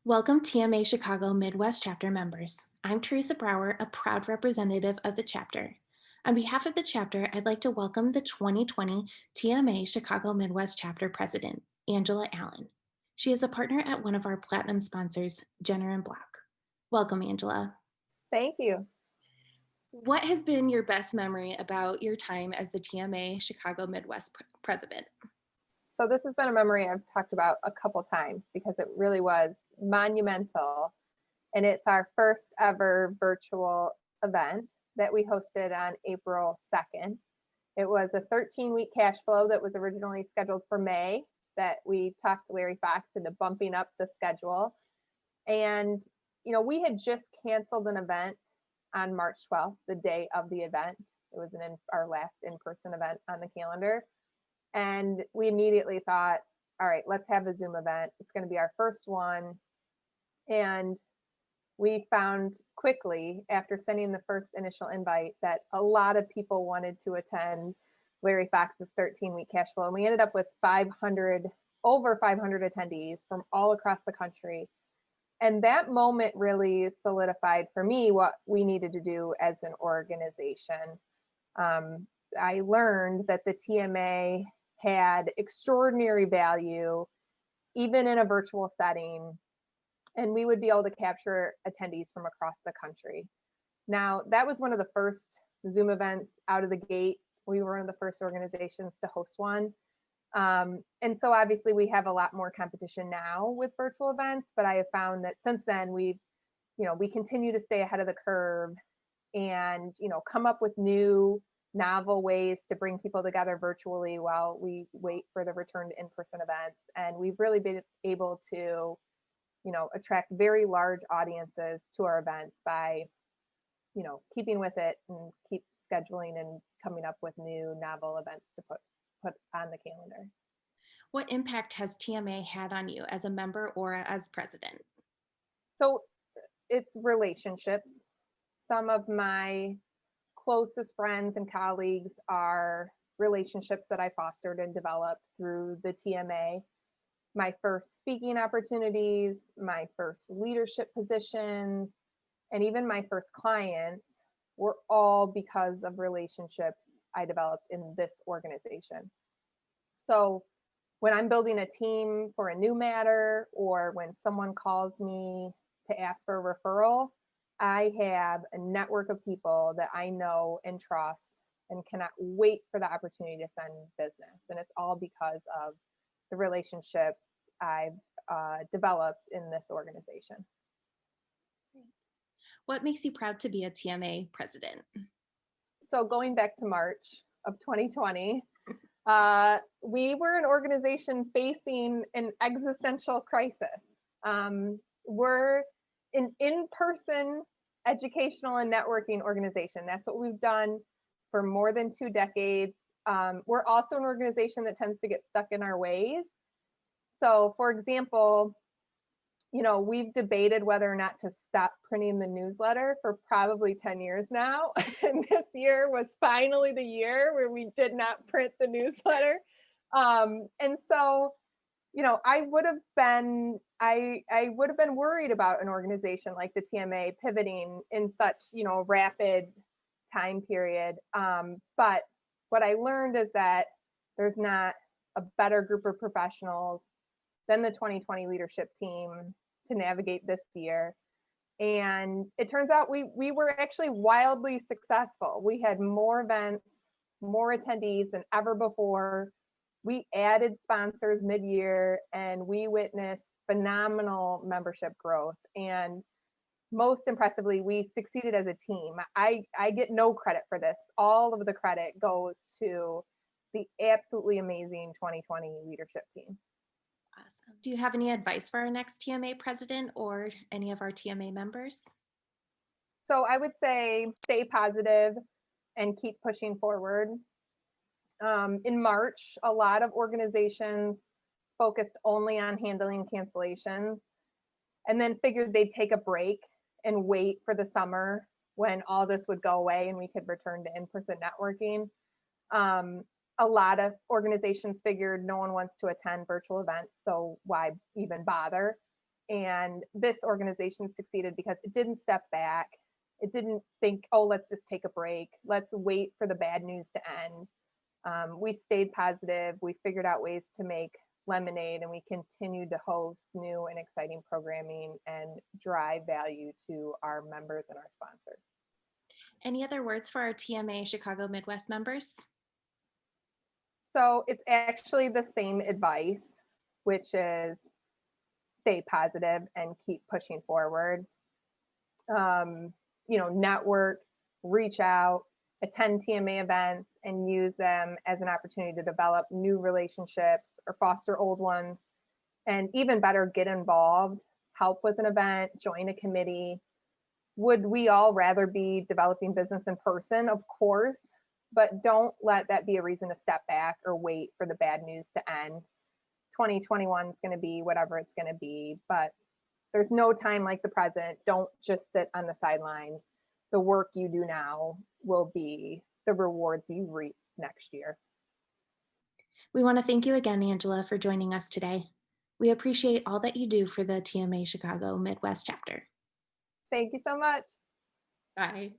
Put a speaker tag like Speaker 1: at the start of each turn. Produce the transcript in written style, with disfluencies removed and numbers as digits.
Speaker 1: Welcome TMA Chicago Midwest Chapter members. I'm Teresa Brower, a proud representative of the chapter. On behalf of the chapter, I'd like to welcome the 2020 TMA Chicago Midwest Chapter President, Angela Allen. She is a partner at one of our platinum sponsors, Jenner and Block. Welcome, Angela.
Speaker 2: Thank you.
Speaker 1: What has been your best memory about your time as the TMA Chicago Midwest president?
Speaker 2: So this has been a memory I've talked about a couple times because it really was monumental. And it's our first ever virtual event that we hosted on April 2nd. It was a 13-week cash flow that was originally scheduled for May that we talked Larry Fox into bumping up the schedule. And, we had just canceled an event on March 12th, the day of the event. It was our last in-person event on the calendar. And we immediately thought, all right, let's have a Zoom event. It's going to be our first one. And we found quickly after sending the first initial invite that a lot of people wanted to attend Larry Fox's 13-week cash flow. And we ended up with over 500 attendees from all across the country. And that moment really solidified for me what we needed to do as an organization. I learned that the TMA had extraordinary value, even in a virtual setting, and we would be able to capture attendees from across the country. Now, that was one of the first Zoom events out of the gate. We were one of the first organizations to host one. And so obviously we have a lot more competition now with virtual events, but I have found that since then we continue to stay ahead of the curve and, come up with new novel ways to bring people together virtually while we wait for the return to in-person events. And we've really been able to, attract very large audiences to our events by, keeping with it and keep scheduling and coming up with new novel events to put on the calendar.
Speaker 1: What impact has TMA had on you as a member or as president?
Speaker 2: So it's relationships. Some of my closest friends and colleagues are relationships that I fostered and developed through the TMA. My first speaking opportunities, my first leadership positions, and even my first clients were all because of relationships I developed in this organization. So when I'm building a team for a new matter or when someone calls me to ask for a referral, I have a network of people that I know and trust and cannot wait for the opportunity to send business. And it's all because of the relationships I've developed in this organization.
Speaker 1: What makes you proud to be a TMA president?
Speaker 2: So going back to March of 2020, we were an organization facing an existential crisis. We're an in-person educational and networking organization. That's what we've done for more than 2 decades. We're also an organization that tends to get stuck in our ways. So, for example, we've debated whether or not to stop printing the newsletter for probably 10 years now. And this year was finally the year where we did not print the newsletter. And so, I would have been worried about an organization like the TMA pivoting in such, rapid time period. But what I learned is that there's not a better group of professionals than the 2020 leadership team to navigate this year. And it turns out we were actually wildly successful. We had more events, more attendees than ever before. We added sponsors mid-year and we witnessed phenomenal membership growth. And most impressively, we succeeded as a team. I get no credit for this. All of the credit goes to the absolutely amazing 2020 leadership team.
Speaker 1: Awesome. Do you have any advice for our next TMA president or any of our TMA members?
Speaker 2: So I would say stay positive and keep pushing forward. In March, a lot of organizations focused only on handling cancellations and then figured they'd take a break and wait for the summer when all this would go away and we could return to in-person networking. A lot of organizations figured no one wants to attend virtual events, so why even bother? And this organization succeeded because it didn't step back. It didn't think, oh, let's just take a break. Let's wait for the bad news to end. We stayed positive. We figured out ways to make lemonade, and we continued to host new and exciting programming and drive value to our members and our sponsors.
Speaker 1: Any other words for our TMA Chicago Midwest members?
Speaker 2: So it's actually the same advice, which is stay positive and keep pushing forward. Network, reach out, attend TMA events, and use them as an opportunity to develop new relationships or foster old ones. And even better, get involved, help with an event, join a committee. Would we all rather be developing business in person? Of course, but don't let that be a reason to step back or wait for the bad news to end. 2021 is going to be whatever it's going to be, but there's no time like the present. Don't just sit on the sidelines. The work you do now will be the rewards you reap next year.
Speaker 1: We want to thank you again, Angela, for joining us today. We appreciate all that you do for the TMA Chicago Midwest chapter.
Speaker 2: Thank you so much.
Speaker 1: Bye.